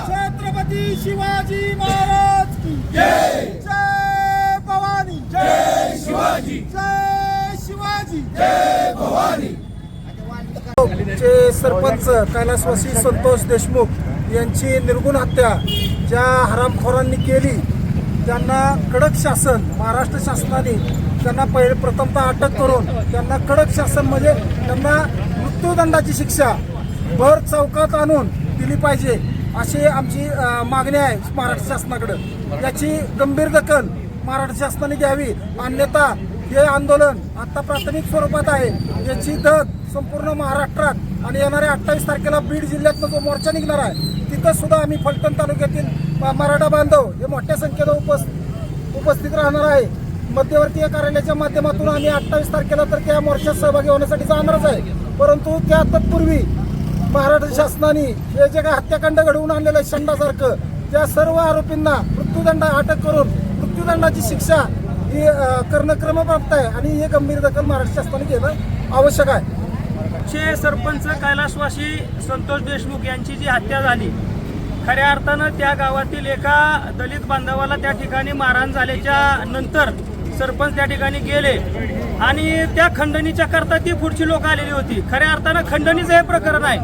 छत्रपती शिवाजी महाराज की जय। जय भवानी, जय शिवाजी, जय शिवाजी, जय भवानी। चे सरपंच कैलासवासी संतोष देशमुख यांची निर्गुण हत्या ज्या हरामखोरांनी केली त्यांना कडक शासन महाराष्ट्र शासनाने त्यांना प्रथमतः अटक करून त्यांना कडक शासन म्हणजे त्यांना मृत्यूदंडाची शिक्षा भर चौकात आणून दिली पाहिजे अशी आमची मागणी आहे महाराष्ट्र शासनाकडे। याची गंभीर दखल महाराष्ट्र शासनाने घ्यावी, अन्यथा हे आंदोलन आता प्राथमिक स्वरूपात आहे। याची दद संपूर्ण महाराष्ट्रात आणि येणाऱ्या 28 तारखेला बीड जिल्ह्यातनं जो मोर्चा निघणार आहे तिथं सुद्धा आम्ही फलटण तालुक्यातील मराठा बांधव हे मोठ्या संख्येनं उपस्थित राहणार आहे। मध्यवर्तीय कार्यालयाच्या माध्यमातून आम्ही 28 तारखेला तर त्या मोर्चात सहभागी होण्यासाठी जाणारच आहे, परंतु त्या तत्पूर्वी महाराष्ट्र शासनाने हे जे काही हत्याकांड घडवून आणलेलं आहे शंडासारखं त्या सर्व आरोपींना मृत्यूदंड अटक करून मृत्यूदंडाची शिक्षा ही करणं क्रमप्राप्त आहे आणि हे गंभीर दखल महाराष्ट्र शासनाने घेणं आवश्यक आहे। चे सरपंच कैलासवासी संतोष देशमुख यांची जी हत्या झाली, खऱ्या अर्थानं त्या गावातील एका दलित बांधवाला त्या ठिकाणी मारहाण झाल्याच्या नंतर सरपंच त्या ठिकाणी गेले आणि त्या खंडणीच्या करता ती पुढची लोक आलेली होती। खऱ्या अर्थानं खंडणीचं हे प्रकरण आहे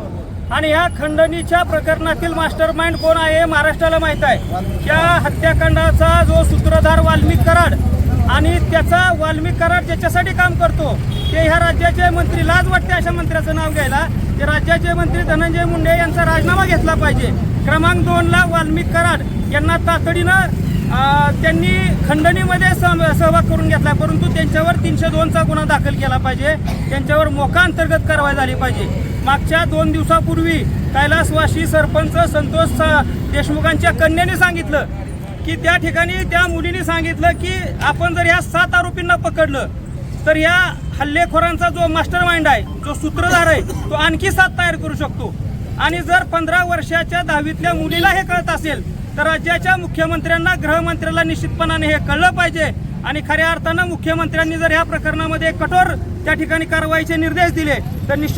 आणि ह्या खंडणीच्या प्रकरणातील मास्टर माइंड कोण आहे महाराष्ट्राला माहीत आहे। त्या हत्याकांडाचा जो सूत्रधार वाल्मिक कराड आणि त्याचा वाल्मिक कराड ज्याच्यासाठी काम करतो ते ह्या राज्याचे मंत्री, लाज वाटते अशा मंत्र्याचं नाव घ्यायला, ते राज्याचे मंत्री धनंजय मुंडे यांचा राजीनामा घेतला पाहिजे। क्रमांक 2 ला वाल्मिक कराड यांना तातडीनं त्यांनी खंडणीमध्ये सहभाग करून घेतला, परंतु त्यांच्यावर 302 चा गुन्हा दाखल केला पाहिजे, त्यांच्यावर मोका अंतर्गत कारवाई झाली पाहिजे। मागच्या 2 दिवसापूर्वी कैलासवासी सरपंच संतोष देशमुखांच्या कन्याने सांगितलं की त्या ठिकाणी त्या मुलीने सांगितलं की आपण जर ह्या 7 आरोपींना पकडलं तर या हल्लेखोरांचा जो मास्टर माइंड आहे, जो सूत्रधार आहे, तो आणखी 7 तयार करू शकतो आणि जर 15 वर्षाच्या 10वीतल्या मुलीला हे कळत असेल तर राज्याच्या मुख्यमंत्र्यांना, गृहमंत्र्याला निश्चितपणाने हे कळलं पाहिजे आणि खऱ्या अर्थानं मुख्यमंत्र्यांनी जर या प्रकरणामध्ये कठोर त्या ठिकाणी कारवाईचे निर्देश दिले तर निश्चित